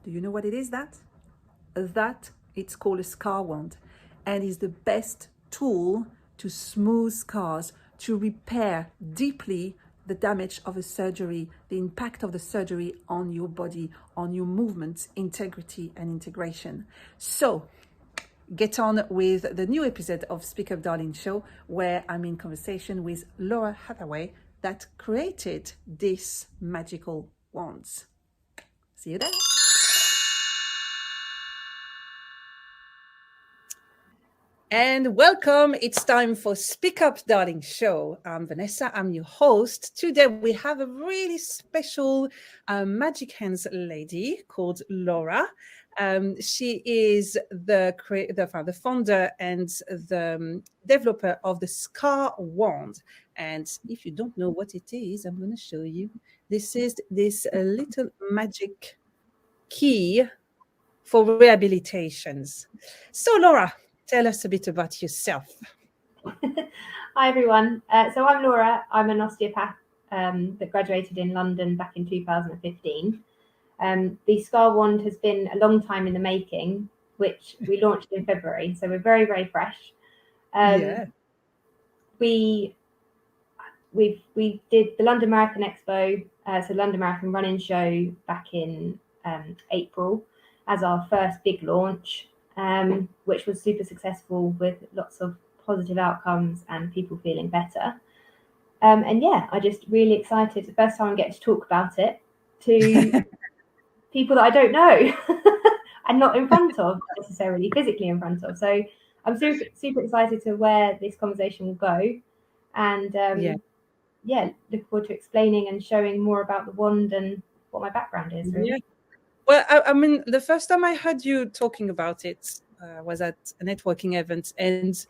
Do you know what it is that it's called a scar wand, and is the best tool to smooth scars, to repair deeply the damage of a surgery, the impact of the surgery on your body, on your movements, integrity and integration. So get on with the new episode of Speak Up Darling Show, where I'm in conversation with Laura Hataway that created these magical wands. See you there. And welcome. It's time for Speak Up Darling Show. I'm Vanessa. I'm your host. Today we have a really special magic hands lady called Laura. She is the founder and the developer of the Scar Wand. And if you don't know what it is, I'm going to show you. This is this little magic key for rehabilitations. So, Laura, tell us a bit about yourself. Hi, everyone. So I'm Laura. I'm an osteopath that graduated in London back in 2015. The Scar Wand has been a long time in the making, which we launched in February. So we're very, very fresh. We did the London Marathon Expo, so London Marathon Running Show back in April as our first big launch, which was super successful with lots of positive outcomes and people feeling better. And yeah, I just really excited. It's the first time I get to talk about it to people that I don't know and not in front of necessarily, physically in front of. So I'm super, super excited to where this conversation will go. And look forward to explaining and showing more about the wand and what my background is, really. Yeah. Well, I mean, the first time I heard you talking about it was at a networking event, and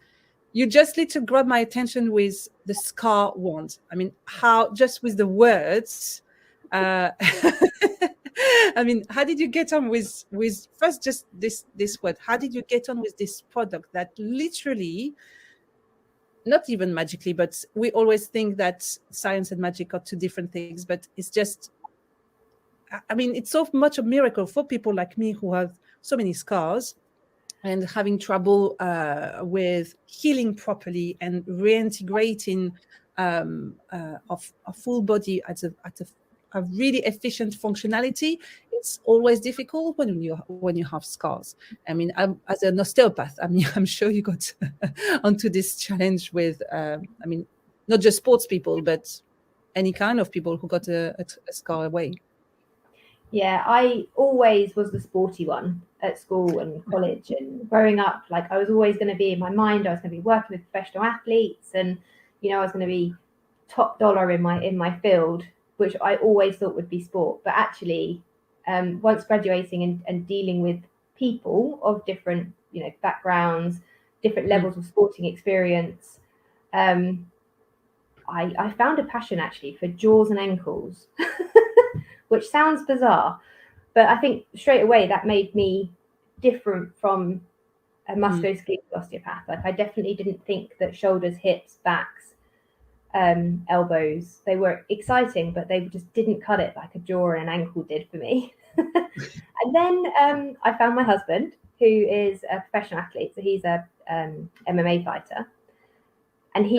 you just literally grabbed my attention with the Scar Wand. I mean, how just with the words. I mean, how did you get on with first just this word? How did you get on with this product that literally, not even magically, but we always think that science and magic are two different things, but it's just, I mean, it's so much a miracle for people like me who have so many scars and having trouble with healing properly and reintegrating a full body at a really efficient functionality. It's always difficult when you have scars. I mean, as an osteopath, I mean, I'm sure you got onto this challenge with, I mean, not just sports people, but any kind of people who got a scar away. Yeah, I always was the sporty one at school and college and growing up. Like, I was always going to be, in my mind, I was going to be working with professional athletes, and I was going to be top dollar in my field, which I always thought would be sport. But actually, once graduating and dealing with people of different backgrounds, different levels of sporting experience, I found a passion actually for jaws and ankles. Which sounds bizarre, but I think straight away that made me different from a musculoskeletal osteopath. Like, I definitely didn't think that shoulders, hips, backs, elbows, they were exciting, but they just didn't cut it like a jaw and an ankle did for me. And then I found my husband, who is a professional athlete. So he's a MMA fighter. And he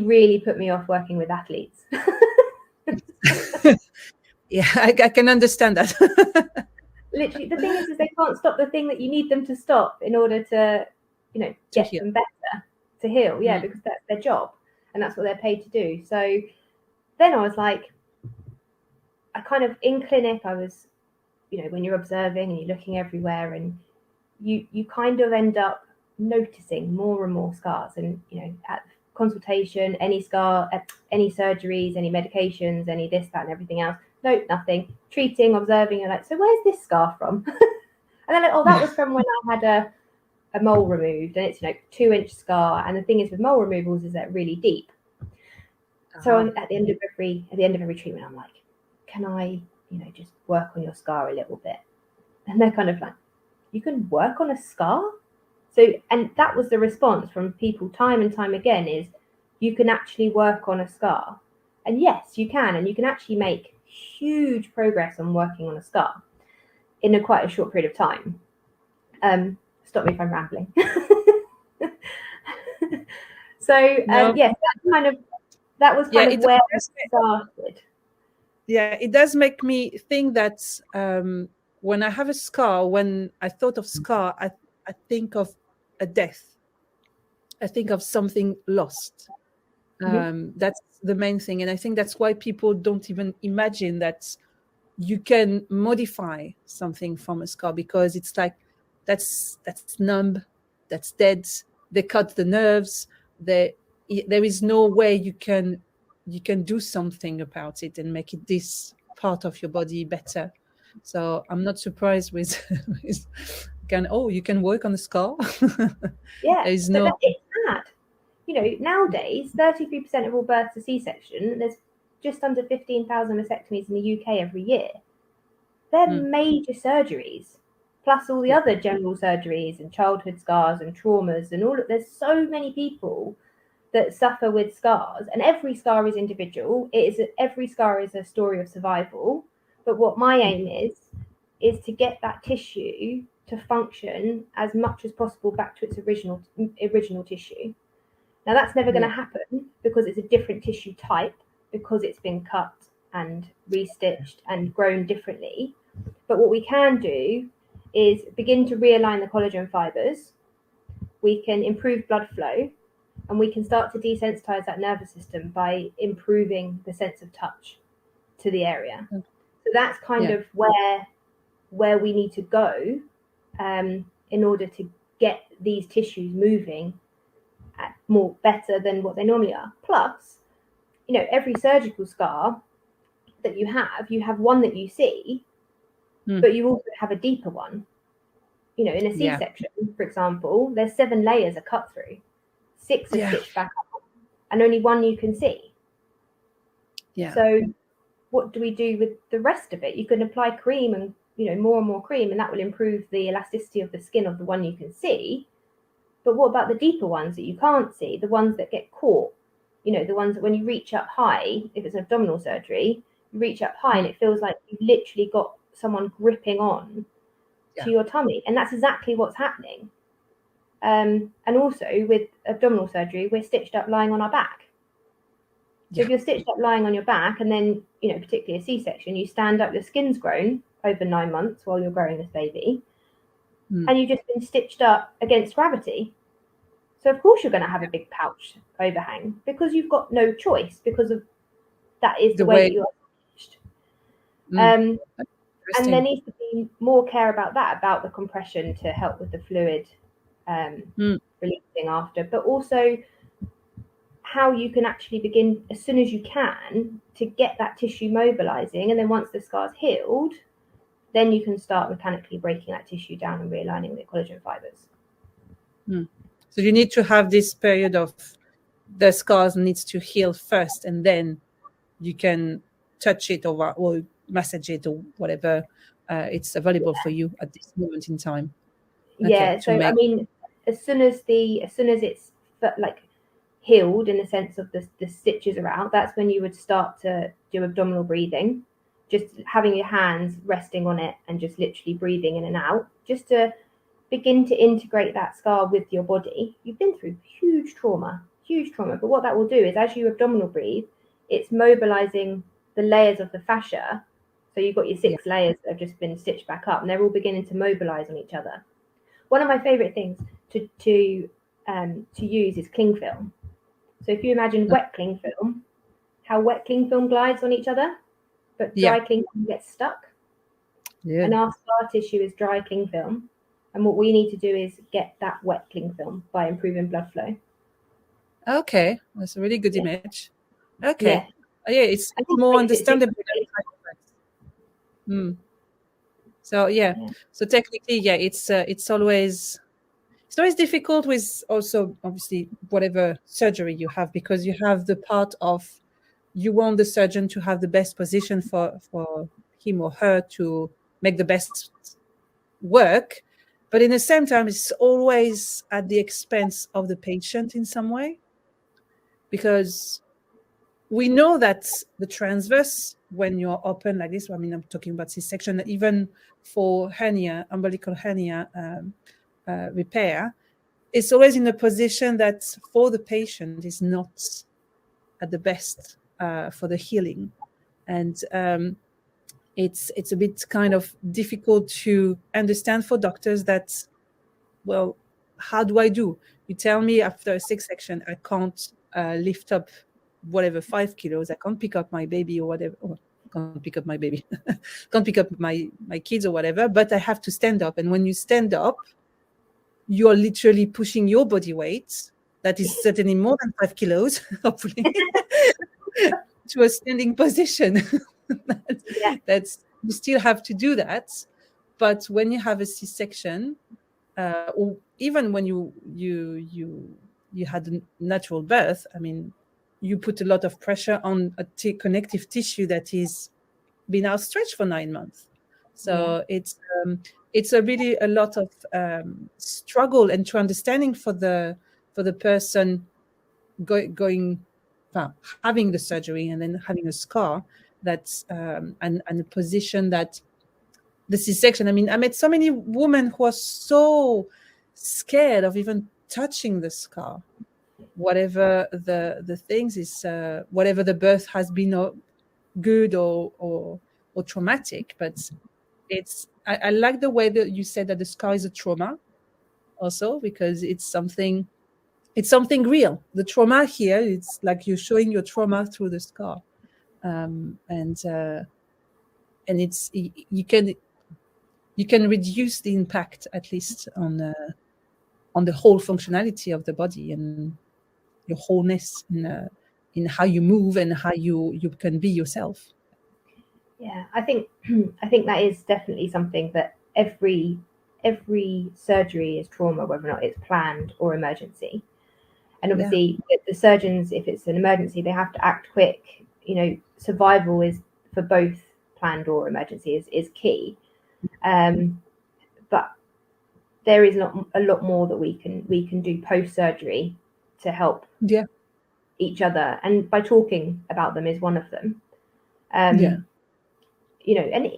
really put me off working with athletes. Yeah, I can understand that. Literally, the thing is they can't stop the thing that you need them to stop in order to, get them better, to heal. Yeah, because that's their job and that's what they're paid to do. So then I was like, I kind of, in clinic, I was, when you're observing and you're looking everywhere, and you kind of end up noticing more and more scars. And, at consultation, any scar, any surgeries, any medications, any this, that, and everything else. No, nothing. Treating, observing, you're like, so where's this scar from? And then like, that was from when I had a mole removed, and it's 2-inch scar. And the thing is with mole removals is that really deep. So at the end of every treatment, I'm like, can I, just work on your scar a little bit? And they're kind of like, you can work on a scar? So, and that was the response from people time and time again, is you can actually work on a scar. And yes, you can. And you can actually make huge progress on working on a scar. in quite a short period of time. Stop me if I'm rambling. So yes, that was kind of where it started. Yeah, it does make me think that when I have a scar, when I thought of scar, I think of a death. I think of something lost. That's the main thing. And I think that's why people don't even imagine that you can modify something from a scar, because it's like that's numb, that's dead. They cut the nerves. There is no way you can do something about it and make it this part of your body better. So I'm not surprised with, you can work on the scar. Yeah, it's mad. Nowadays 33% of all births are C-section. There's just under 15,000 mastectomies in the UK every year. They're major surgeries, plus all the other general surgeries and childhood scars and traumas and all. There's so many people that suffer with scars, and every scar is individual. Every scar is a story of survival. But what my aim is to get that tissue to function as much as possible back to its original tissue. Now that's never going to happen because it's a different tissue type, because it's been cut and restitched and grown differently. But what we can do is begin to realign the collagen fibers. We can improve blood flow, and we can start to desensitize that nervous system by improving the sense of touch to the area. So that's kind of where we need to go in order to get these tissues moving more better than what they normally are. Plus, every surgical scar that you have one that you see, but you also have a deeper one. In a C-section, for example, there's 7 layers are cut through, 6 are stitched back up, and only 1 you can see. So what do we do with the rest of it? You can apply cream and more and more cream, and that will improve the elasticity of the skin of the one you can see. But what about the deeper ones that you can't see, the ones that get caught? The ones that when you reach up high, if it's an abdominal surgery, you reach up high and it feels like you've literally got someone gripping on to your tummy. And that's exactly what's happening. And also with abdominal surgery, we're stitched up lying on our back. So if you're stitched up lying on your back, and then, particularly a C-section, you stand up, your skin's grown over 9 months while you're growing this baby, and you've just been stitched up against gravity. So of course you're going to have a big pouch overhang, because you've got no choice, because of that is the way that you are stitched. And there needs to be more care about that, about the compression to help with the fluid releasing after, but also how you can actually begin as soon as you can to get that tissue mobilizing, and then once the scar's healed, then you can start mechanically breaking that tissue down and realigning the collagen fibers. So you need to have this period of the scars needs to heal first, and then you can touch it or massage it or whatever it's available for you at this moment in time. I mean, as soon as it's like healed in the sense of the stitches are out, that's when you would start to do abdominal breathing, just having your hands resting on it and just literally breathing in and out, just to begin to integrate that scar with your body. You've been through huge trauma, but what that will do is, as you abdominal breathe, it's mobilizing the layers of the fascia. So you've got your 6 layers that have just been stitched back up, and they're all beginning to mobilize on each other. One of my favorite things to use is cling film. So if you imagine wet cling film, how wet cling film glides on each other, but dry cling film gets stuck. And our scar tissue is dry cling film. And what we need to do is get that wet cling film by improving blood flow. Okay, that's a really good image. Okay, it's more understandable. So so technically, it's always difficult with also obviously whatever surgery you have, because you have the part of you want the surgeon to have the best position for him or her to make the best work, but in the same time it's always at the expense of the patient in some way, because we know that the transverse, when you're open like this, I mean, I'm talking about C-section, even for hernia, umbilical hernia repair, it's always in a position that for the patient is not at the best for the healing. And it's a bit kind of difficult to understand for doctors that, well, how do I do? You tell me after a C-section, I can't lift up whatever 5 kilos, I can't pick up my baby or whatever. Oh, can't pick up my baby, can't pick up my kids or whatever, but I have to stand up. And when you stand up, you're literally pushing your body weight, that is certainly more than 5 kilos, hopefully, to a standing position. That's, you still have to do that. But when you have a C-section, or even when you had a natural birth, I mean, you put a lot of pressure on a connective tissue that is been outstretched for 9 months. So it's a really a lot of struggle and to understanding for the person having the surgery and then having a scar, that's and a position that the C-section. I mean, I met so many women who are so scared of even touching the scar, whatever the things is, whatever the birth has been good or traumatic. But it's, I like the way that you said that the scar is a trauma also, because it's something real. The trauma here, it's like you're showing your trauma through the scar, and it's, you can reduce the impact at least on the whole functionality of the body and your wholeness in how you move and how you can be yourself. Yeah, I think that is definitely something that every surgery is trauma, whether or not it's planned or emergency. And obviously, the surgeons, if it's an emergency, they have to act quick. You know, survival is for both planned or emergency is key. But there is not a lot more that we can do post surgery to help each other, and by talking about them is one of them. You know, and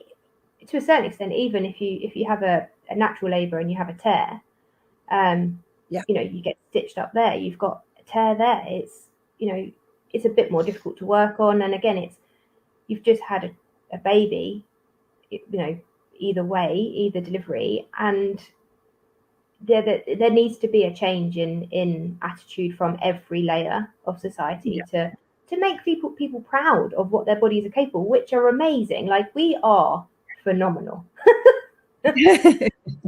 to a certain extent, even if you have a natural labour and you have a tear, you know, you get stitched up there, you've got a tear there. It's, you know, it's a bit more difficult to work on. And again, it's, you've just had a baby, you know, either way, either delivery, and there needs to be a change in attitude from every layer of society to make people proud of what their bodies are capable, which are amazing. Like, we are phenomenal.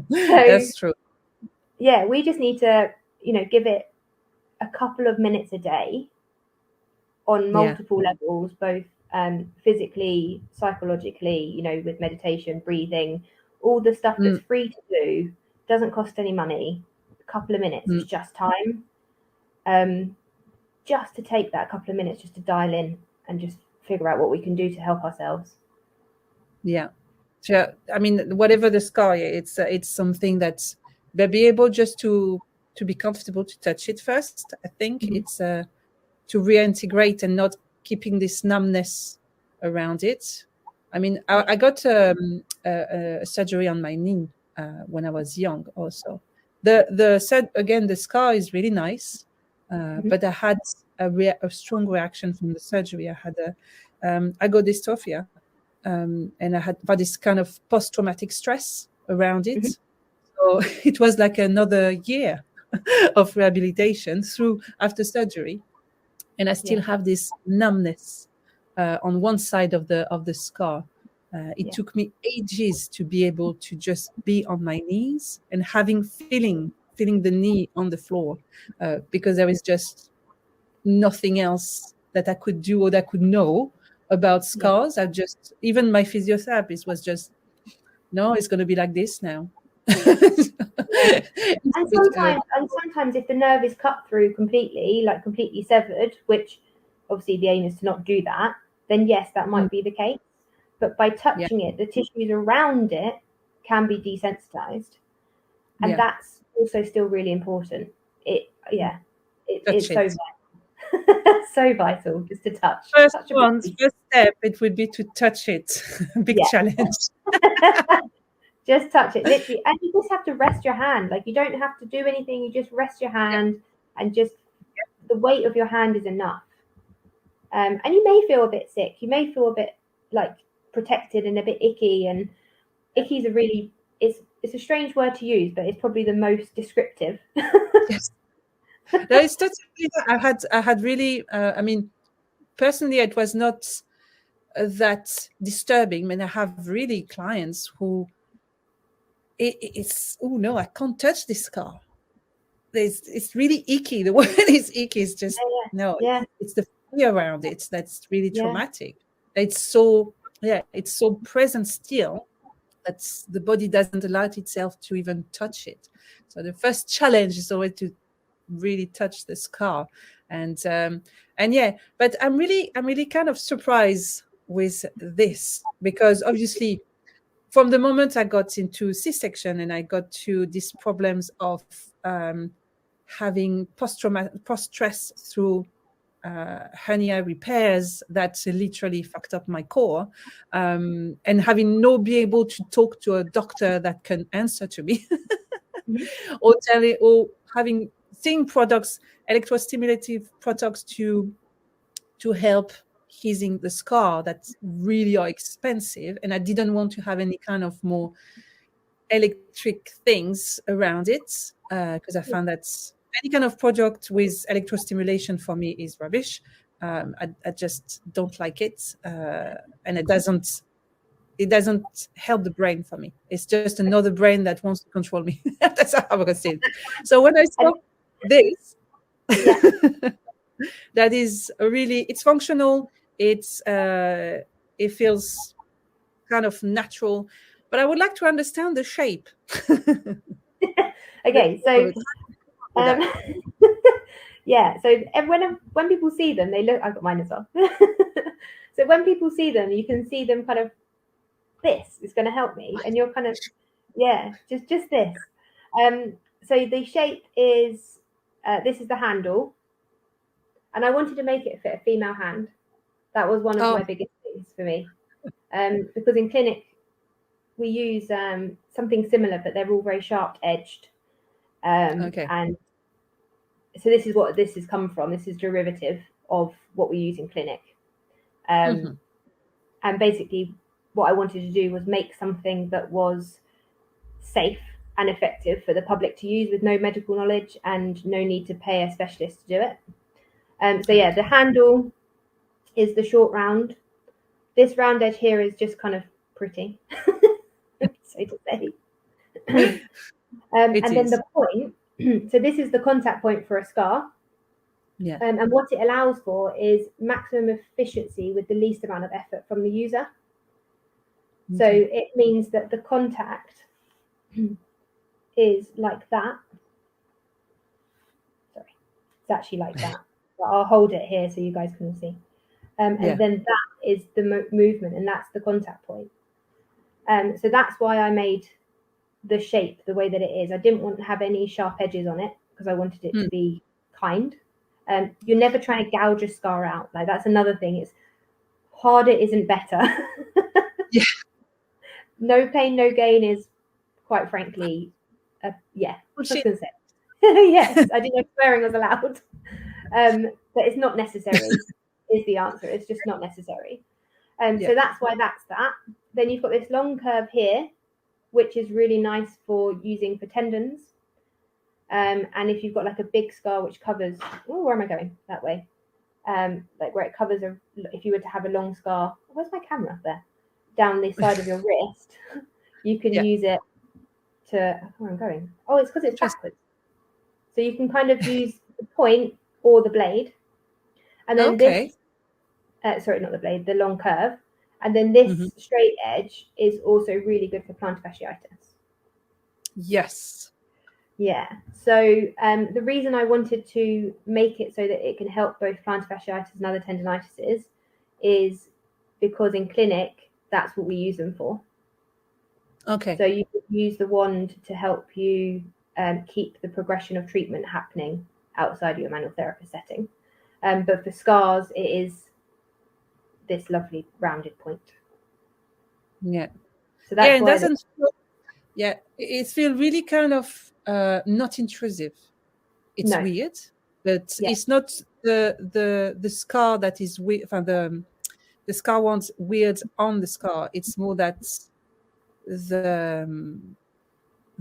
That's true. Yeah, we just need to, you know, give it a couple of minutes a day on multiple levels, both physically, psychologically, you know, with meditation, breathing, all the stuff that's free to do, doesn't cost any money. A couple of minutes, it's just time. Just to take that couple of minutes just to dial in and just figure out what we can do to help ourselves. Yeah. I mean, whatever the scar, it's something that they'll be able just to be comfortable to touch it first. I think it's to reintegrate and not keeping this numbness around it. I mean, I got a surgery on my knee when I was young also. The scar is really nice, but I had a strong reaction from the surgery. I had I got dystrophia, and I had this kind of post-traumatic stress around it. So it was like another year of rehabilitation after surgery, and I still have this numbness on one side of the scar. It took me ages to be able to just be on my knees and feeling the knee on the floor, because there is just nothing else that I could do or that I could know about scars. Even my physiotherapist was just, no, it's going to be like this now. And sometimes if the nerve is cut through completely, like completely severed, which obviously the aim is to not do that, then yes, that might be the case. But by touching it, the tissues around it can be desensitized, and that's also still really important. It's so So vital, just to touch. First Touchability. first step, it would be to touch it. Big challenge. Just touch it, literally. And you just have to rest your hand. Like, you don't have to do anything. You just rest your hand, and just the weight of your hand is enough. And you may feel a bit sick. You may feel a bit like protected and a bit icky. And icky is it's a strange word to use, but it's probably the most descriptive. Yes. No, it's totally. I had really. I mean, personally, it was not that disturbing. I mean, I have really clients who it's, oh no, I can't touch this scar. It's really icky. The word is icky. It's just no. It's the fear around it that's really traumatic. It's so it's so present still that the body doesn't allow itself to even touch it. So the first challenge is always to really touch the scar, and but I'm really kind of surprised with this, because obviously from the moment I got into C-section and I got to these problems of having post-stress through hernia repairs that literally fucked up my core, and having be able to talk to a doctor that can answer to me, or having seeing products, electrostimulative products to help healing the scar that really are expensive, and I didn't want to have any kind of more electric things around it, because I found that any kind of product with electrostimulation for me is rubbish. I just don't like it, and it doesn't help the brain for me. It's just another brain that wants to control me. That's how I'm gonna say it. So when I saw this, that is really, it's functional. It's it feels kind of natural, but I would like to understand the shape. Okay, so so when people see them, they look. I've got mine as well. So when people see them, you can see them kind of. This is going to help me, and you're kind of just this. So the shape is this is the handle, and I wanted to make it fit a female hand. That was one of my biggest things for me, because in clinic we use something similar, but they're all very sharp edged. And so this is what this has come from. This is derivative of what we use in clinic. And basically what I wanted to do was make something that was safe and effective for the public to use with no medical knowledge and no need to pay a specialist to do it. So the handle is the short round. This round edge here is just kind of pretty, so to say. And then the point, so this is the contact point for a scar. And what it allows for is maximum efficiency with the least amount of effort from the user. So it means that the contact is like that. Sorry, it's actually like that. But I'll hold it here so you guys can see. And then that is the movement, and that's the contact point. So that's why I made the shape the way that it is. I didn't want to have any sharp edges on it because I wanted it to be kind. You're never trying to gouge a scar out. Like, that's another thing. It's harder isn't better. No pain, no gain is, quite frankly, I was going to say. Yes, I didn't know swearing was allowed. But it's not necessary, is the answer. It's just not necessary. So that's why that's that. Then you've got this long curve here, which is really nice for using for tendons. And if you've got like a big scar which covers, where am I going? That way. Like where it covers, if you were to have a long scar, where's my camera? There. Down the side of your wrist, you can use it to, where I'm going. Oh, it's because it's backwards. So you can kind of use the point or the blade. And then this, sorry, not the blade, the long curve. And then this straight edge is also really good for plantar fasciitis. Yes. Yeah. So the reason I wanted to make it so that it can help both plantar fasciitis and other tendinitis is because in clinic, that's what we use them for. Okay. So you could use the wand to help you keep the progression of treatment happening outside of your manual therapist setting. But for scars, it is this lovely rounded point. Yeah. So that's it doesn't it feels really kind of not intrusive. It's weird, but it's not the scar that is weird. The scar wants weird on the scar. It's more that the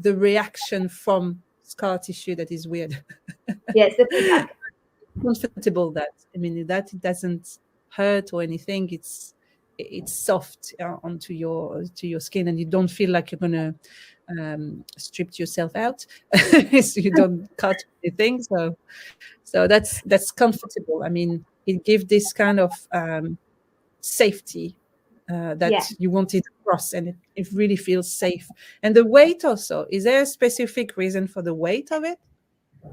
reaction from scar tissue that is weird. Yeah, it's the feedback. Comfortable that that it doesn't hurt or anything. It's soft onto your skin, and you don't feel like you're gonna strip yourself out. So you don't cut anything. So that's comfortable. It gives this kind of safety that you wanted across, and it really feels safe. And the weight also, is there a specific reason for the weight of it?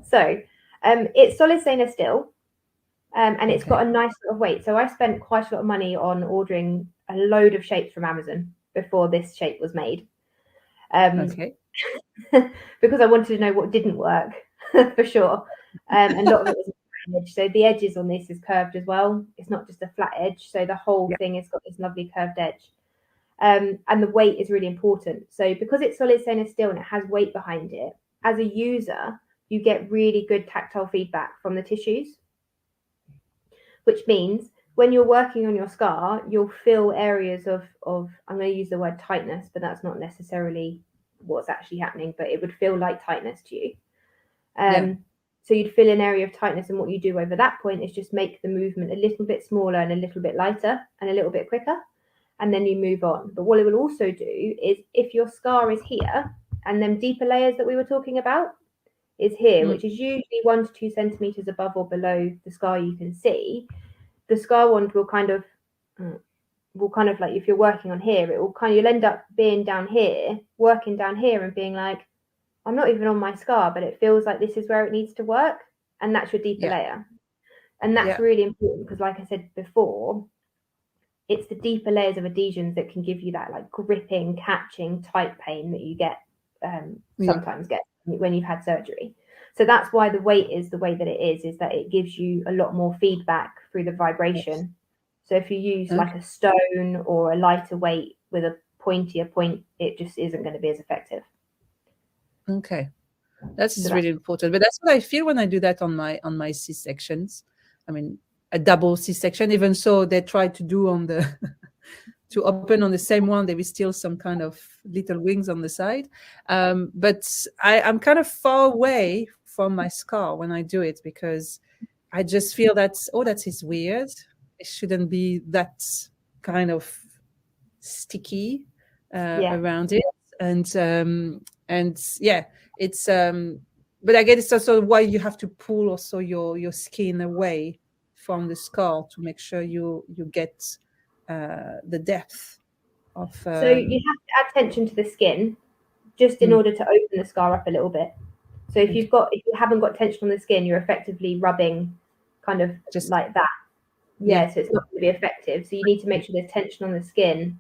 So it's solid stainless steel, and it's got a nice sort of weight. So I spent quite a lot of money on ordering a load of shapes from Amazon before this shape was made. Because I wanted to know what didn't work for sure. And a lot of it was edge. So the edges on this is curved as well. It's not just a flat edge. So the whole thing has got this lovely curved edge. And the weight is really important. So because it's solid stainless steel and it has weight behind it, as a user, you get really good tactile feedback from the tissues, which means when you're working on your scar, you'll feel areas of I'm going to use the word tightness, but that's not necessarily what's actually happening, but it would feel like tightness to you. So you'd feel an area of tightness, and what you do over that point is just make the movement a little bit smaller and a little bit lighter and a little bit quicker, and then you move on. But what it will also do is, if your scar is here and them deeper layers that we were talking about is here, which is usually 1 to 2 centimeters above or below the scar you can see, the scar wand will kind of like, if you're working on here, you'll end up being down here, working down here and being like, I'm not even on my scar, but it feels like this is where it needs to work. And that's your deeper layer. And that's really important, because like I said before, it's the deeper layers of adhesions that can give you that like gripping, catching, tight pain that you get sometimes get when you've had surgery. So that's why the weight is the way that it is that it gives you a lot more feedback through the vibration. So if you use like a stone or a lighter weight with a pointier point, it just isn't going to be as effective. Okay, that's really important. But that's what I feel when I do that on my C-sections. A double C-section, even so they try to do on the to open on the same one, there is still some kind of little wings on the side. But I'm kind of far away from my scar when I do it, because I just feel that is weird. It shouldn't be that kind of sticky around it. And it's but I guess it's also why you have to pull also your skin away from the scar to make sure you get the depth of so you have to add tension to the skin just in order to open the scar up a little bit. So if you haven't got tension on the skin, you're effectively rubbing kind of just like that. So it's not going to be effective. So you need to make sure there's tension on the skin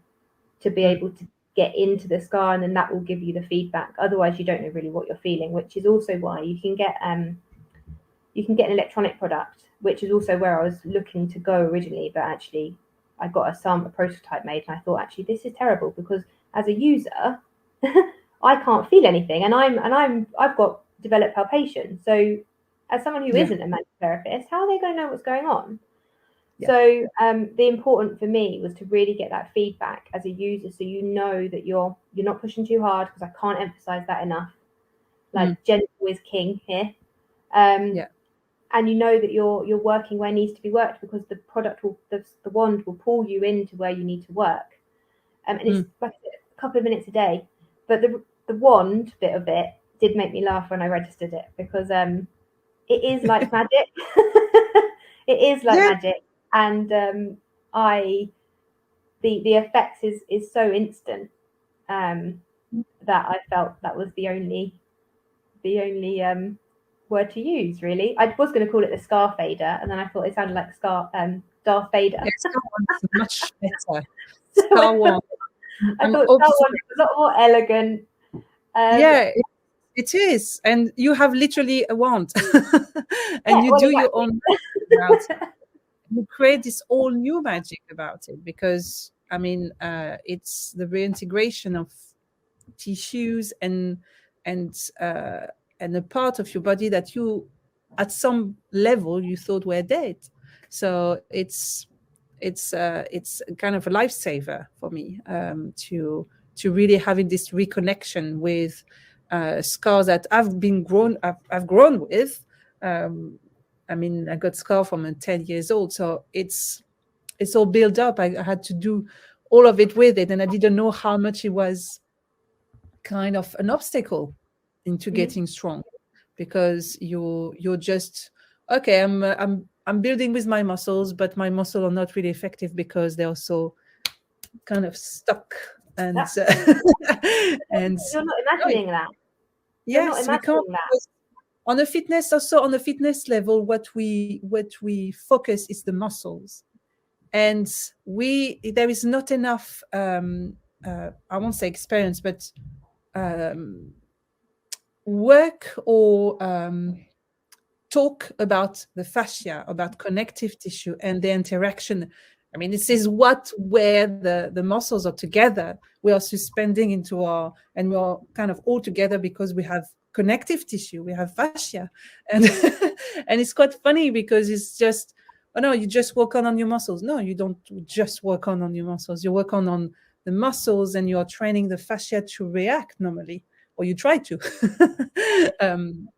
to be able to get into the scar, and then that will give you the feedback. Otherwise you don't know really what you're feeling, which is also why you can get an electronic product, which is also where I was looking to go originally, but actually I got a prototype made, and I thought, actually this is terrible, because as a user I can't feel anything, and I've got developed palpation. So as someone who isn't a manual therapist, how are they going to know what's going on? So the important for me was to really get that feedback as a user, so you know that you're not pushing too hard, because I can't emphasize that enough. Like gentle is king here. And you know that you're working where it needs to be worked, because the product the wand will pull you into where you need to work. And it's like I said, a couple of minutes a day. But the wand bit of it did make me laugh when I registered it, because it is like magic. It is like magic. And the effects is so instant that I felt that was the only word to use, really. I was going to call it the Scar Fader, and then I thought it sounded like Darth Vader. It's much better. Scar Wand. I thought Scar Wand was a lot more elegant. It is, and you have literally a wand, and you do your own. about it. You create this all new magic about it, because I mean, it's the reintegration of tissues and a part of your body that you, at some level, you thought were dead. So it's kind of a lifesaver for me, to really having this reconnection with scars that I've grown with. I mean, I got scar from 10 years old, so it's all built up. I had to do all of it with it, and I didn't know how much it was kind of an obstacle into getting strong, because you're just, okay, I'm building with my muscles, but my muscles are not really effective because they're so kind of stuck, and and you're not imagining that. Yes, we can't. On the fitness, also on the fitness level, what we focus is the muscles, and there is not enough. I won't say experience, but work or talk about the fascia, about connective tissue and the interaction. I mean, this is where the muscles are together. We are suspending into and we are kind of all together because we have connective tissue, we have fascia, and and it's quite funny because it's just, oh no, you just work on your muscles. No, you don't just work on your muscles. You work on the muscles, and you are training the fascia to react normally, or you try to.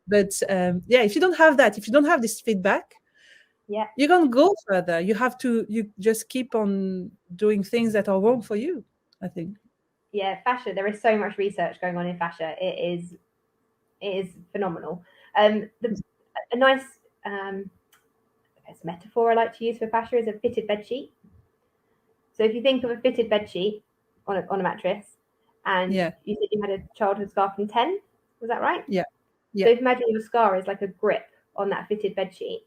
But if you don't have that, if you don't have this feedback, you can't go further. You just keep on doing things that are wrong for you, I think. Yeah, fascia. There is so much research going on in fascia. It is phenomenal. A nice metaphor I like to use for fascia is a fitted bed sheet. So if you think of a fitted bed sheet on a mattress, and you said you had a childhood scar from 10, was that right? Yeah. So imagine your scar is like a grip on that fitted bed sheet.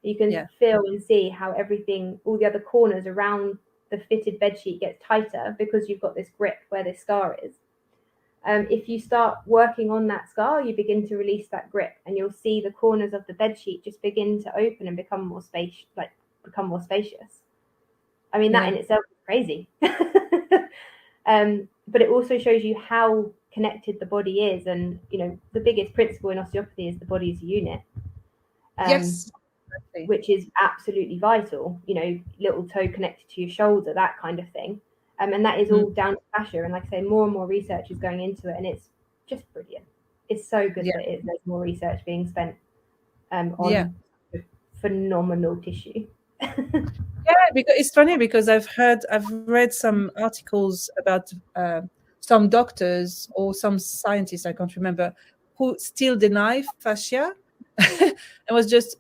You can feel and see how everything, all the other corners around the fitted bed sheet gets tighter because you've got this grip where this scar is. If you start working on that scar, you begin to release that grip, and you'll see the corners of the bed sheet just begin to open and become more spacious. I mean, that in itself is crazy. But it also shows you how connected the body is, and the biggest principle in osteopathy is the body is a unit. Yes. Which is absolutely vital. Little toe connected to your shoulder, that kind of thing. And that is all down to fascia. And like I say, more and more research is going into it, and it's just brilliant. It's so good that there's more research being spent on phenomenal tissue. Because it's funny, because I've read some articles about some doctors or some scientists, I can't remember, who still deny fascia. It was just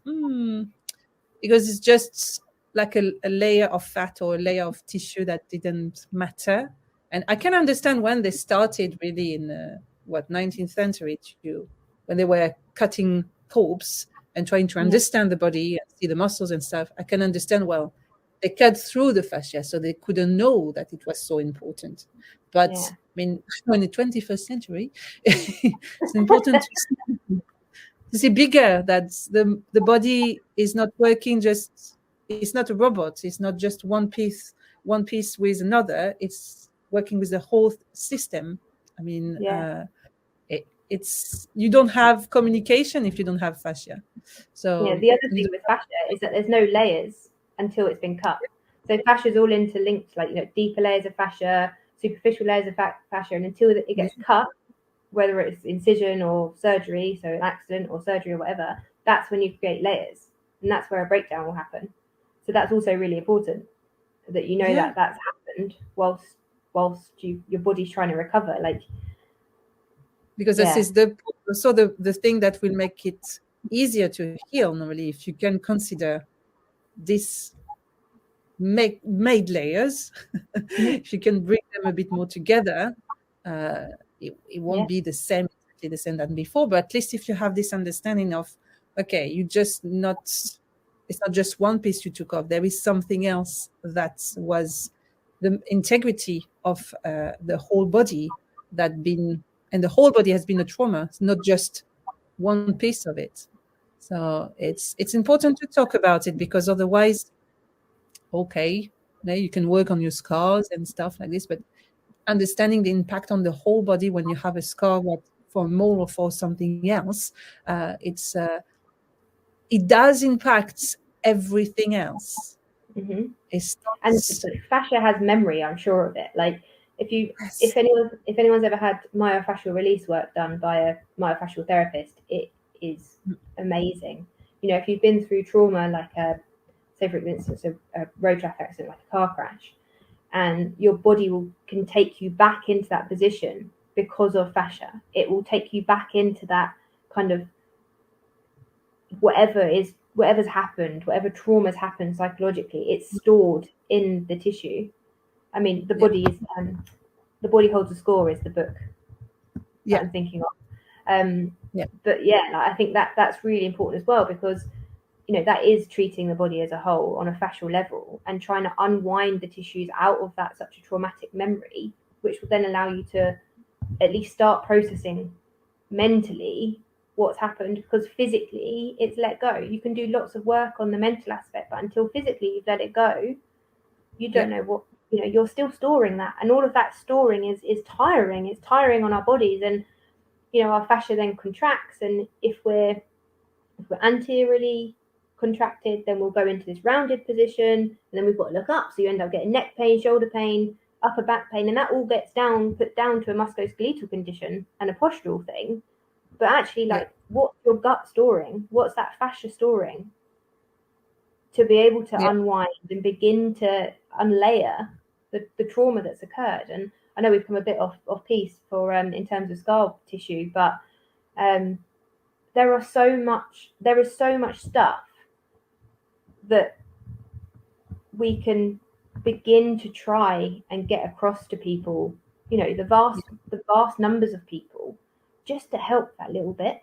because it's just like a layer of fat or a layer of tissue that didn't matter. And I can understand when they started really in 19th century when they were cutting corpse and trying to understand the body and see the muscles and stuff. I can understand, well, they cut through the fascia, so they couldn't know that it was so important. But I mean, in the 21st century, it's important to see bigger, that the body is not working it's not a robot. It's not just one piece with another. It's working with the whole system. I mean, it's you don't have communication if you don't have fascia. So the other thing with fascia is that there's no layers until it's been cut. So fascia is all interlinked, like deeper layers of fascia, superficial layers of fascia, and until it gets cut, whether it's incision or surgery, so an accident or surgery or whatever, that's when you create layers, and that's where a breakdown will happen. So that's also really important, that that that's happened whilst your body's trying to recover, because this is the thing that will make it easier to heal normally, if you can consider this made layers. If you can bring them a bit more together, it won't be the same than before, but at least if you have this understanding of, okay, it's not just one piece you took off, there is something else that was the integrity of the whole body and the whole body has been a trauma. It's not just one piece of it. So it's important to talk about it, because otherwise, okay, you can work on your scars and stuff like this, but understanding the impact on the whole body when you have a scar, what for mole or for something else, it does impact everything else. Mm-hmm. It's not... And fascia has memory, I'm sure of it. Like if anyone's ever had myofascial release work done by a myofascial therapist, it is amazing. You know, if you've been through trauma, like say for instance a road traffic accident, like a car crash, and your body can take you back into that position because of fascia. It will take you back into that kind of whatever's happened, whatever trauma's happened psychologically, it's stored in the tissue. I mean, the body is The Body Holds a Score is the book that I'm thinking of. But I think that's really important as well, because that is treating the body as a whole on a fascial level and trying to unwind the tissues out of that such a traumatic memory, which will then allow you to at least start processing mentally what's happened, because physically it's let go. You can do lots of work on the mental aspect, but until physically you've let it go, you don't know what, you're still storing that, and all of that storing is tiring. It's tiring on our bodies, and our fascia then contracts, and if we're anteriorly contracted, then we'll go into this rounded position, and then we've got to look up, so you end up getting neck pain, shoulder pain, upper back pain, and that all gets put down to a musculoskeletal condition and a postural thing. But actually, what's your gut storing? What's that fascia storing to be able to unwind and begin to unlayer the trauma that's occurred? And I know we've come a bit off piece for in terms of scar tissue, but there is so much stuff that we can begin to try and get across to people, the vast numbers of people, just to help that little bit.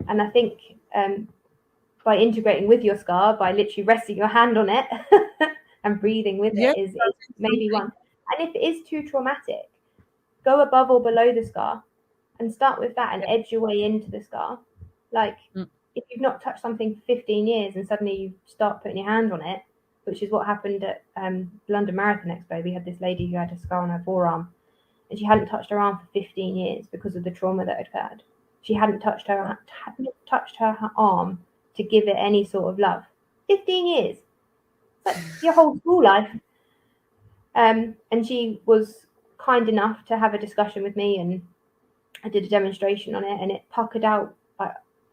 And I think by integrating with your scar, by literally resting your hand on it and breathing with it is maybe one. And if it is too traumatic, go above or below the scar and start with that and edge your way into the scar. Like if you've not touched something for 15 years and suddenly you start putting your hand on it, which is what happened at London Marathon Expo. We had this lady who had a scar on her forearm, and she hadn't touched her arm for 15 years because of the trauma that had occurred. She hadn't touched her arm to give it any sort of love. 15 years. Like your whole school life. And she was kind enough to have a discussion with me, and I did a demonstration on it, and it puckered out.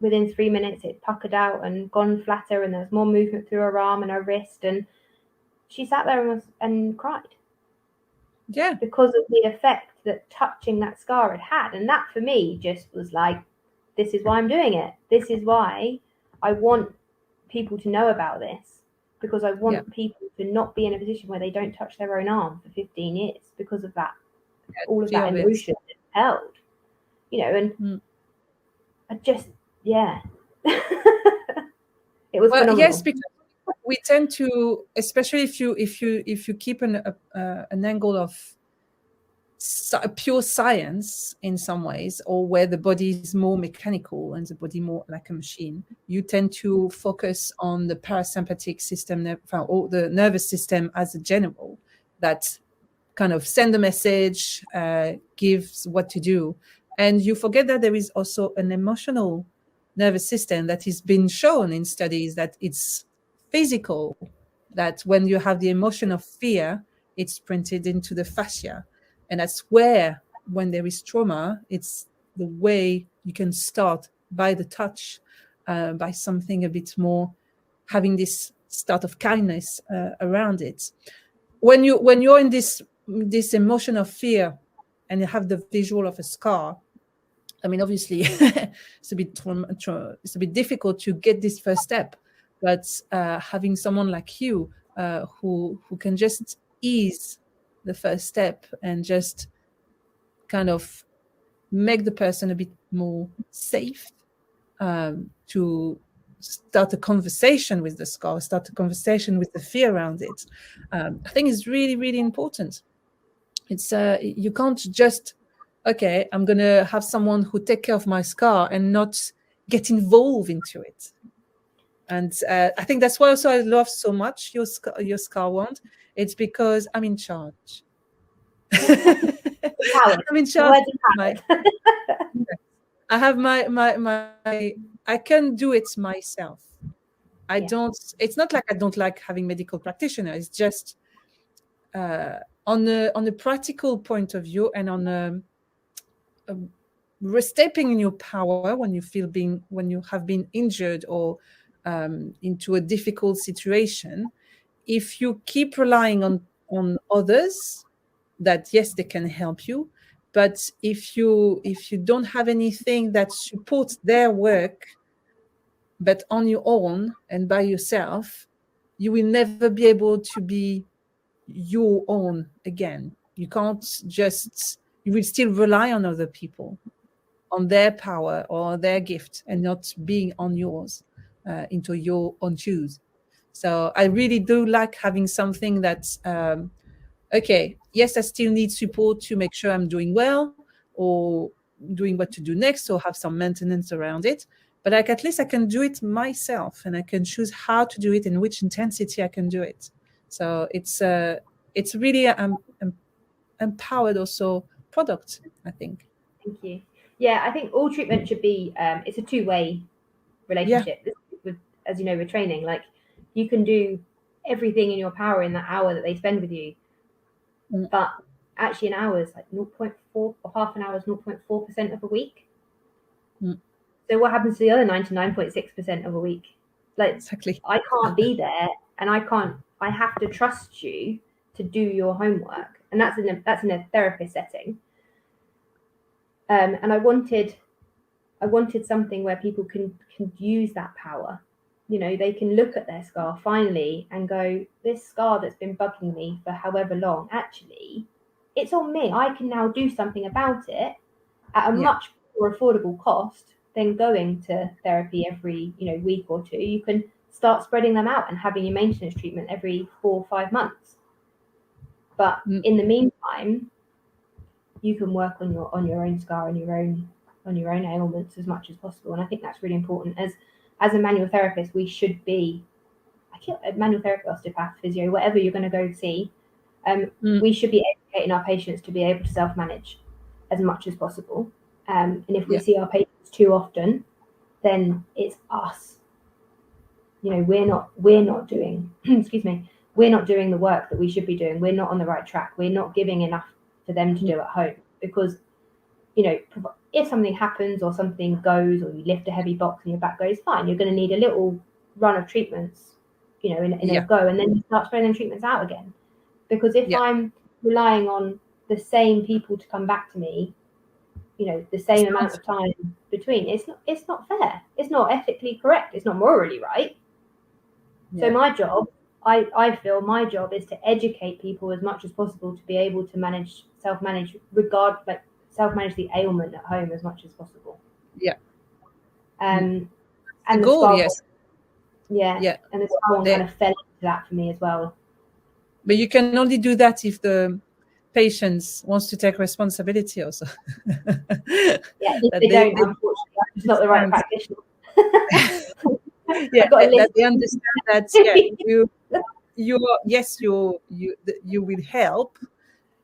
Within 3 minutes, it puckered out and gone flatter, and there was more movement through her arm and her wrist, and she sat there and cried. Yeah. Because of the effect that touching that scar had. And that for me just was like, this is why I'm doing it. This is why I want people to know about this, because I want people to not be in a position where they don't touch their own arm for 15 years because of that, all of that emotion held, and I just, it was phenomenal. Yes, because we tend to, especially if you keep an angle of pure science in some ways, or where the body is more mechanical and the body more like a machine, you tend to focus on the parasympathetic system or the nervous system as a general that kind of send a message, gives what to do, and you forget that there is also an emotional nervous system that has been shown in studies that it's physical, that when you have the emotion of fear, it's printed into the fascia. And that's where, when there is trauma, it's the way you can start by the touch, by something a bit more, having this start of kindness around it. When you're in this emotion of fear and you have the visual of a scar, I mean, obviously, it's a bit difficult to get this first step, but having someone like you who can just ease the first step and just kind of make the person a bit more safe to start a conversation with the scar, start a conversation with the fear around it, I think is really, really important. It's you can't just, okay, I'm going to have someone who take care of my scar and not get involved into it. And I think that's why also I love so much your scar wand. It's because I'm in charge. I'm in charge. I have my I can do it myself. I don't. It's not like I don't like having medical practitioner. It's just on a practical point of view, and on stepping in your power when you have been injured or into a difficult situation. If you keep relying on others, that yes, they can help you, but if you don't have anything that supports their work, but on your own and by yourself, you will never be able to be your own again. You can't just, you will still rely on other people, on their power or their gift, and not being on yours, into your own shoes. So I really do like having something that's, okay, yes, I still need support to make sure I'm doing well or doing what to do next, or have some maintenance around it. But like, at least I can do it myself, and I can choose how to do it and which intensity I can do it. So it's really empowered also product, I think. Thank you. Yeah, I think all treatment should be it's a two-way relationship. With, as you know, with training, like you can do everything in your power in that hour that they spend with you, but actually an hour is like 0.4, or half an hour is 0.4% of a week. So what happens to the other 99.6% of a week? Like, exactly. I can't be there, and I have to trust you to do your homework, and that's in a therapist setting. And I wanted something where people can use that power. You know, they can look at their scar finally and go, this scar that's been bugging me for however long, actually, it's on me. I can now do something about it at a much more affordable cost than going to therapy every, week or two. You can start spreading them out and having your maintenance treatment every 4 or 5 months. But in the meantime, you can work on your own scar and your own ailments as much as possible. And I think that's really important. As a manual therapist, we should be, a manual therapist, osteopath, physio, whatever you're going to go see, we should be educating our patients to be able to self-manage as much as possible. And if we see our patients too often, then it's us. We're not doing, excuse me, we're not doing the work that we should be doing. We're not on the right track. We're not giving enough for them to do at home, because, if something happens or something goes, or you lift a heavy box and your back goes, fine, you're going to need a little run of treatments, in a go, and then you start spreading them treatments out again. Because if I'm relying on the same people to come back to me, the same amount of time between, it's not fair. It's not ethically correct. It's not morally right. So my job, I feel my job is to educate people as much as possible to be able to self-manage the ailment at home as much as possible. And the goal, and the scar one kind of fell into that for me as well. But you can only do that if the patients wants to take responsibility also. If they don't, unfortunately, I'm just not the right practitioner. That they understand that you will help,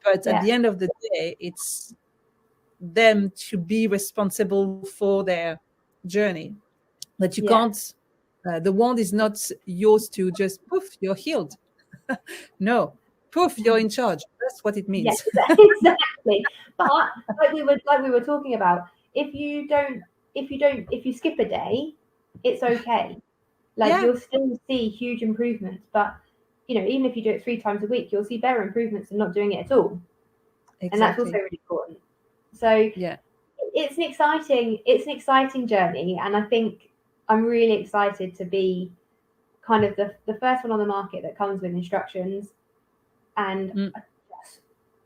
but at the end of the day, it's them to be responsible for their journey. That you can't. The wand is not yours to just poof, you're healed. No, poof, you're in charge. That's what it means. Yes, exactly. But like we were talking about, if you skip a day, it's okay. You'll still see huge improvements. But even if you do it 3 times a week, you'll see better improvements than not doing it at all. Exactly. And that's also really important. So it's an exciting journey, and I think I'm really excited to be kind of the first one on the market that comes with instructions. And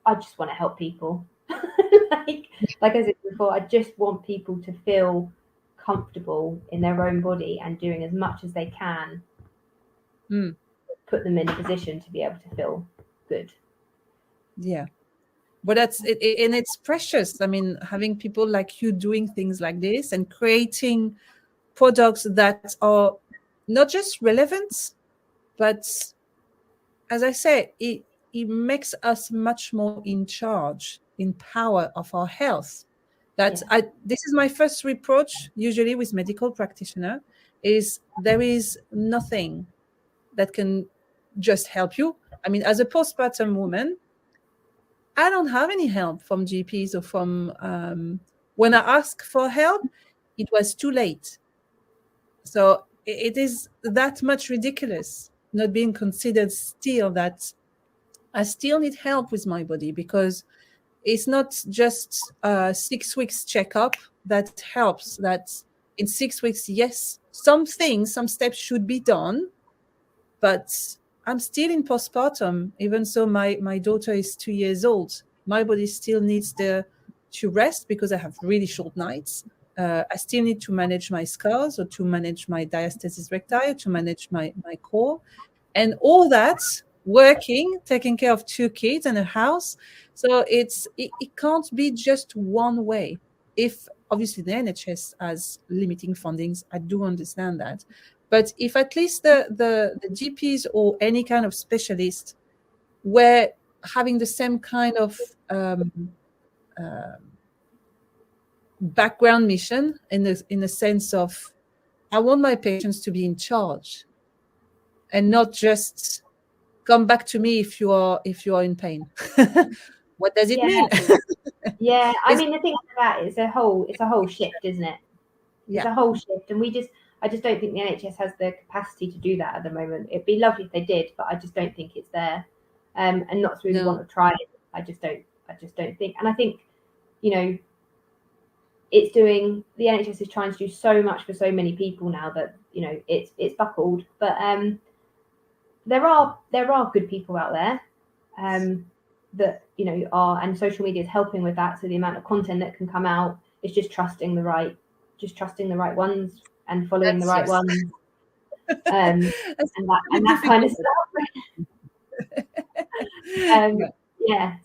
I just want to help people. like I said before, I just want people to feel comfortable in their own body and doing as much as they can, put them in a position to be able to feel good. But that's it, and it's precious. I mean, having people like you doing things like this and creating products that are not just relevant, but as I say, it makes us much more in charge, in power of our health. This is my first reproach, usually with medical practitioner, is there is nothing that can just help you. I mean, as a postpartum woman, I don't have any help from GPs or from when I ask for help, it was too late. So it is that much ridiculous not being considered still that I still need help with my body, because it's not just a 6 weeks checkup that helps. That in 6 weeks, yes, some steps should be done, but I'm still in postpartum. Even so, my daughter is 2 years old. My body still needs to rest because I have really short nights. I still need to manage my scars, or to manage my diastasis recti, to manage my core, and all that working, taking care of 2 kids and a house. So it can't be just one way. If obviously the NHS has limiting fundings, I do understand that. But if at least the GPs or any kind of specialist were having the same kind of background mission, in the sense of, I want my patients to be in charge and not just come back to me if you are in pain. What does it mean? Yeah, I mean, the thing about it is it's a whole shift, isn't it? It's a whole shift, and I just don't think the NHS has the capacity to do that at the moment. It'd be lovely if they did, but I just don't think it's there. And not to really want to try it. I just don't think. And I think, the NHS is trying to do so much for so many people now that, it's buckled. But there are good people out there that, are, and social media is helping with that. So the amount of content that can come out is just trusting the right ones and following the right ones, and that kind of stuff.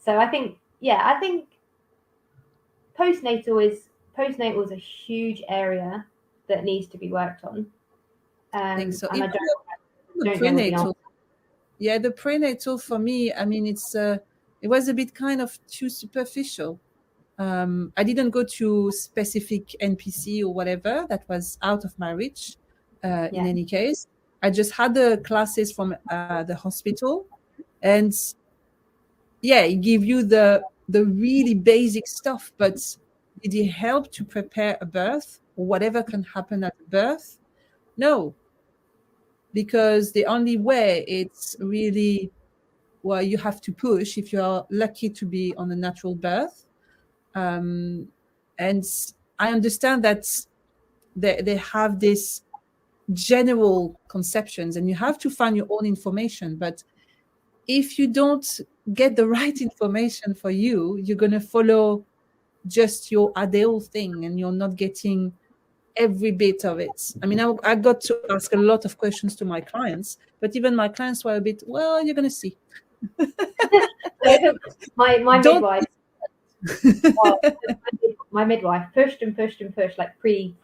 So I think postnatal is a huge area that needs to be worked on. I think so. And the prenatal for me, I mean, it was a bit kind of too superficial. I didn't go to specific NPC or whatever. That was out of my reach. In any case, I just had the classes from the hospital, and it give you the really basic stuff. But did it help to prepare a birth or whatever can happen at birth? No, because the only way it's really, well, you have to push if you are lucky to be on a natural birth. And I understand that they have this general conceptions, and you have to find your own information. But if you don't get the right information for you, you're going to follow just your ideal thing, and you're not getting every bit of it. I mean, I got to ask a lot of questions to my clients, but even my clients were a bit, well, you're going to see. my midwife my midwife pushed and pushed and pushed, like pre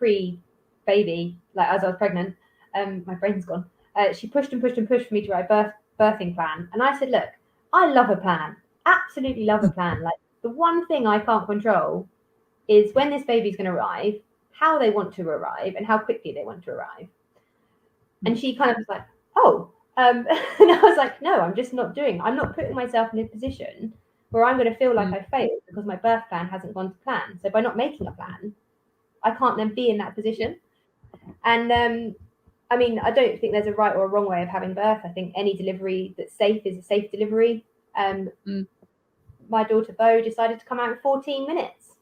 baby, like as I was pregnant. My brain's gone. She pushed and pushed and pushed for me to write a birthing plan, and I said, look, I love a plan, absolutely love a plan. Like, the one thing I can't control is when this baby's going to arrive, how they want to arrive, and how quickly they want to arrive. And she kind of was like, oh, and I was like, no, I'm not putting myself in a position where I'm going to feel like I failed because my birth plan hasn't gone to plan. So by not making a plan, I can't then be in that position. And I mean, I don't think there's a right or a wrong way of having birth. I think any delivery that's safe is a safe delivery. My daughter Bo decided to come out in 14 minutes.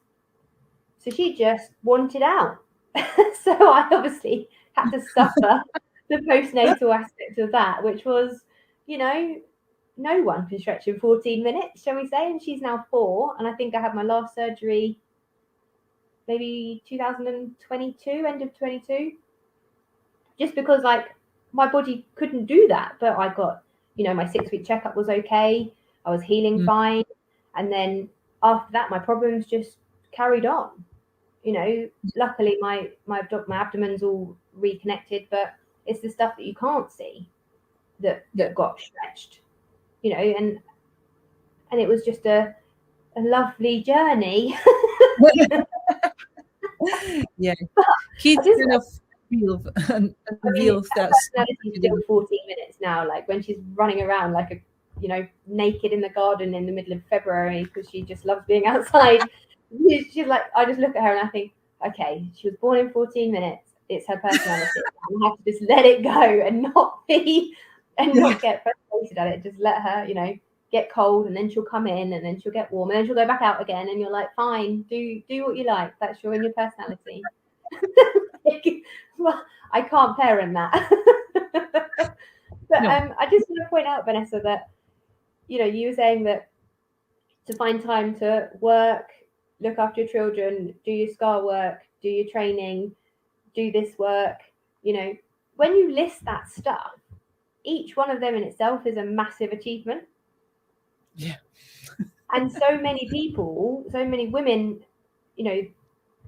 So she just wanted out. So I obviously had to suffer the postnatal aspect of that, which was, no one can stretch in 14 minutes, shall we say. And she's now 4. And I think I had my last surgery maybe 2022, end of 22. Just because, like, my body couldn't do that. But I got, my 6-week checkup was okay. I was healing fine. And then after that, my problems just carried on. Luckily my abdomen's all reconnected, but It's the stuff that you can't see that got stretched, and it was just a lovely journey. Yeah, kids kind of reveal stuff. Personality is still 14 minutes now. Like when she's running around like naked in the garden in the middle of February because she just loves being outside. She's like, I just look at her and I think, okay, she was born in 14 minutes. It's her personality. I have to just let it go and not get frustrated at it. Just let her, get cold, and then she'll come in, and then she'll get warm, and then she'll go back out again, and you're like, fine, do what you like. That's your personality. Well, I can't parent that. But I just want to point out, Vanessa, that you were saying that to find time to work, look after your children, do your scar work, do your training, do this work, when you list that stuff, each one of them in itself is a massive achievement. Yeah. And so many people, so many women,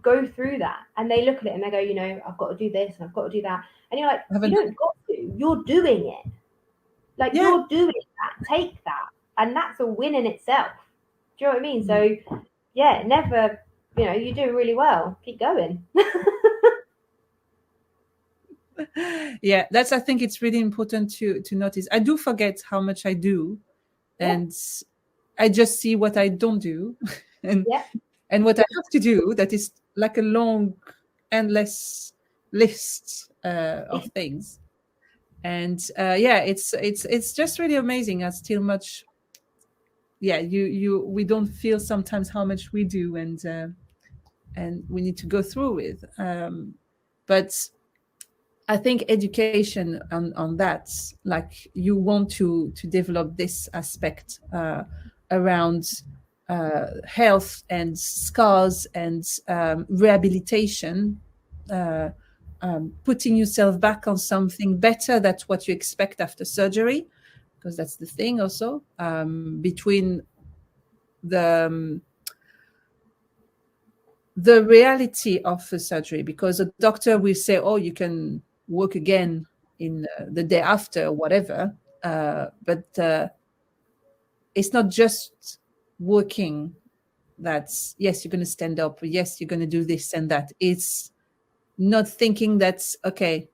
go through that, and they look at it and they go, I've got to do this and I've got to do that. And you're like, you don't got to, you're doing it. Like, you're doing that, take that. And that's a win in itself. Do you know what I mean? So, yeah, never, you're doing really well. Keep going. Yeah, I think it's really important to notice. I do forget how much I do, and I just see what I don't do, and what I have to do. That is like a long, endless list of things. And it's just really amazing. As still much. Yeah, we don't feel sometimes how much we do, and we need to go through with. But I think education on that, like you want to develop this aspect around health and scars and rehabilitation, putting yourself back on something better than what you expect after surgery, because that's the thing also, between the reality of the surgery, because a doctor will say, oh, you can work again in the day after, whatever, but it's not just working. That's, yes, you're going to stand up, yes, you're going to do this and that. It's not thinking that's okay,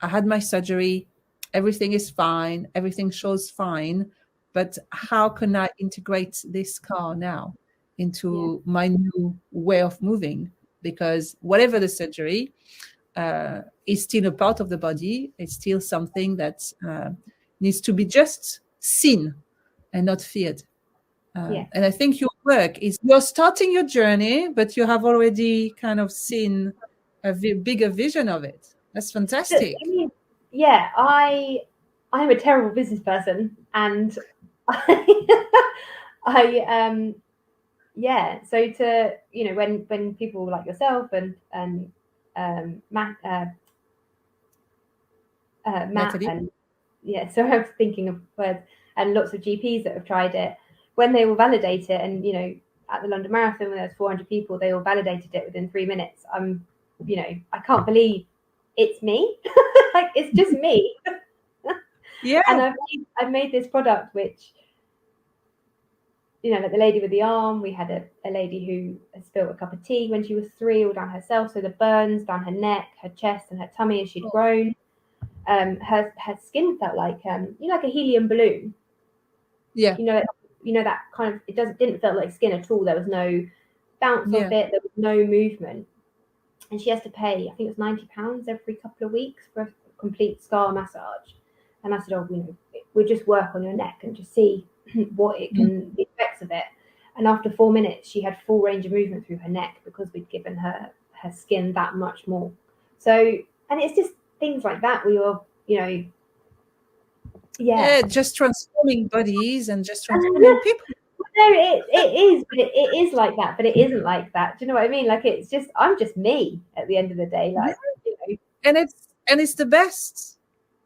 I had my surgery, everything is fine, everything shows fine, but how can I integrate this scar now into my new way of moving? Because whatever the surgery, is still a part of the body. It's still something that needs to be just seen and not feared. And I think your work is, you're starting your journey, but you have already kind of seen a bigger vision of it. That's fantastic. I mean, I'm a terrible business person, and so to, when people like yourself and Matt and so I was thinking of words, and lots of GPs that have tried it, when they will validate it, and at the London Marathon when there's 400 people, they all validated it within 3 minutes. I can't believe it's me. Like, it's just me. Yeah. And I've made this product which, like the lady with the arm, we had a lady who had spilled a cup of tea when she was 3 all down herself. So the burns down her neck, her chest and her tummy as she'd grown. Her skin felt like, like a helium balloon. Yeah. That kind of, didn't feel like skin at all. There was no bounce off it. There was no movement. And she has to pay, I think it was £90 every couple of weeks for a complete scar massage. And I said, we'll just work on your neck and just see what it can, the effects of it. And after 4 minutes, she had full range of movement through her neck because we'd given her skin that much more. So, and it's just things like that where you're, just transforming bodies and just transforming people. No, it is, but it is like that, but it isn't like that. Do you know what I mean? Like, it's just, I'm just me at the end of the day. Like, and it's the best.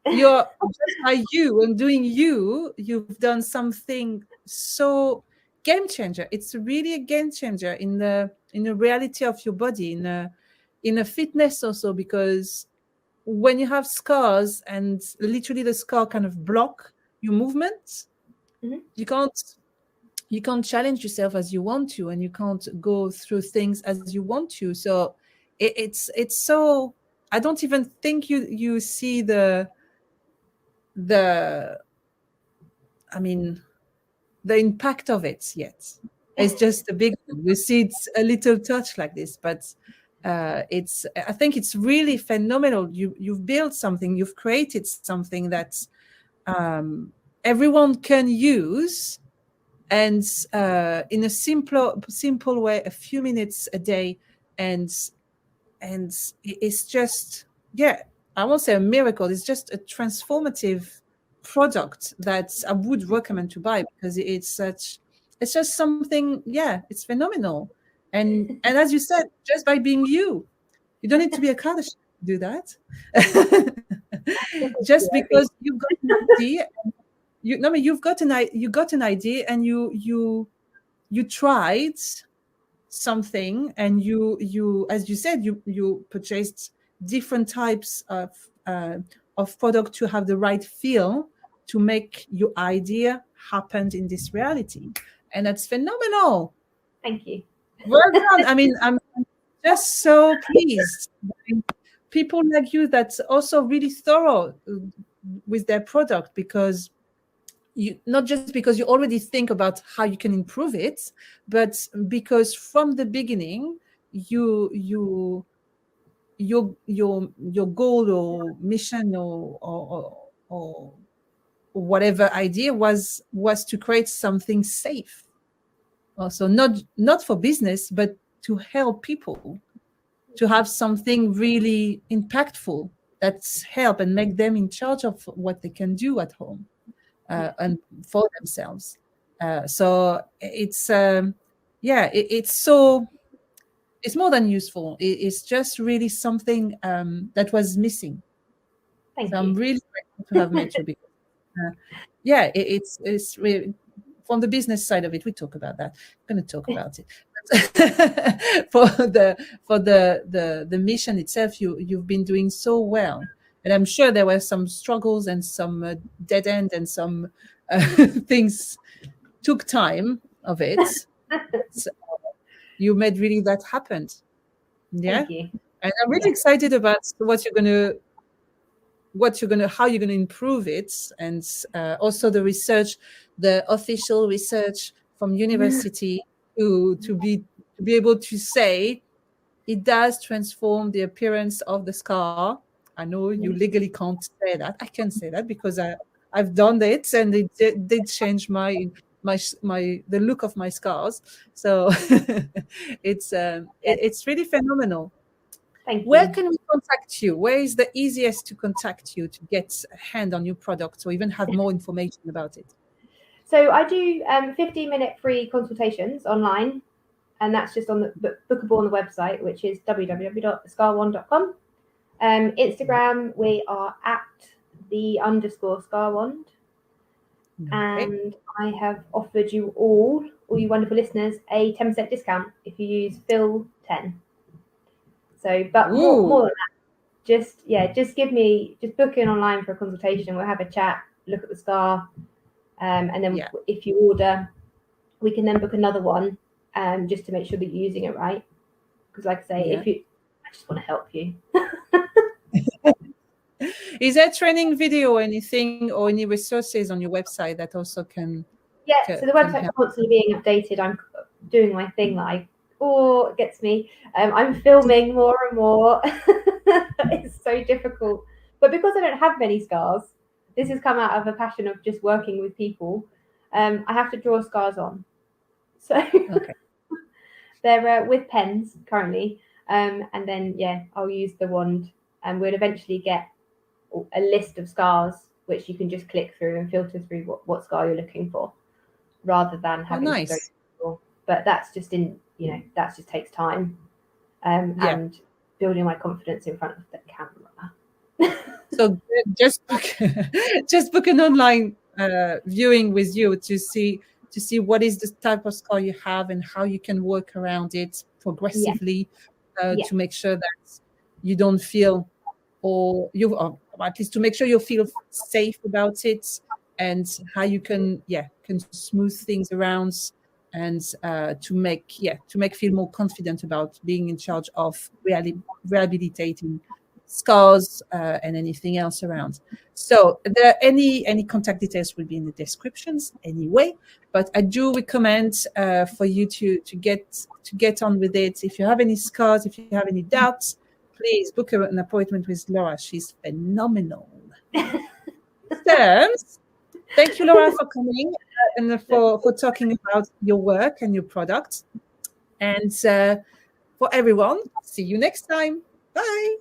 You're just by you and doing you've done something so game changer. It's really a game changer in the reality of your body, in a fitness also, because when you have scars and literally the scar kind of block your movement, you can't challenge yourself as you want to, and you can't go through things as you want to. So it's so, I don't even think you see the I mean the impact of it yet. It's just a big, you see it's a little touch like this, but I think it's really phenomenal. You've built something, you've created something that everyone can use, and in a simple way, a few minutes a day, and it's just, yeah, I won't say a miracle, it's just a transformative product that I would recommend to buy, because it's just something, yeah, it's phenomenal. And as you said, just by being you don't need to be a Kardashian to do that. Just because you've got an idea, you've got an idea, and you tried something, and you as you said, you purchased different types of product to have the right feel to make your idea happen in this reality, and that's phenomenal. Thank you. Well done. I mean, I'm just so pleased. People like you that's also really thorough with their product, because you, not just because you already think about how you can improve it, but because from the beginning your goal or mission or whatever idea was to create something safe, also not for business, but to help people to have something really impactful that's help and make them in charge of what they can do at home and for themselves. So it's it's more than useful. It's just really something that was missing. Thank so you. I'm really grateful to have met you, because it's really, from the business side of it, we talk about that. I'm going to talk about it. for the mission itself, you've been doing so well, and I'm sure there were some struggles and some dead end and some things took time of it. So you made really that happen. Yeah. Thank you. And I'm really excited about how you're gonna improve it, and also the research, the official research from university to be able to say it does transform the appearance of the scar. I know you legally can't say that. I can say that because I've done it, and it did change the look of my scars. So it's really phenomenal. Thank you. Where can we contact you? Where is the easiest to contact you to get a hand on your product or even have more information about it? So I do 15-minute free consultations online, and that's just on the bookable on the website, which is www.scarwand.com. Instagram, we are at @the_scarwand. Okay. And I have offered you all you wonderful listeners, a 10% discount if you use Feel.10. So, but more than that, just book in online for a consultation. We'll have a chat, look at the scar, and then if you order, we can then book another one, just to make sure that you're using it right. Because, like I say, I just want to help you. Is there training video or anything, or any resources on your website that also can? So the website's constantly being updated. I'm doing my thing that it gets me. I'm filming more and more. It's so difficult. But because I don't have many scars, this has come out of a passion of just working with people. I have to draw scars on. So they're with pens currently. And then, I'll use the wand, and we'll eventually get a list of scars, which you can just click through and filter through what scar you're looking for, rather than having to go through. But that's just that just takes time, and building my confidence in front of the camera. So just book an online viewing with you to see what is the type of scar you have and how you can work around it progressively to make sure that you don't feel or at least to make sure you feel safe about it, and how you can smooth things around, and to make feel more confident about being in charge of rehabilitating scars and anything else around. So any contact details will be in the descriptions anyway, but I do recommend for you to get on with it. If you have any scars, if you have any doubts, please book an appointment with Laura. She's phenomenal. Thanks. Thank you, Laura, for coming and for talking about your work and your product. And for everyone, see you next time. Bye.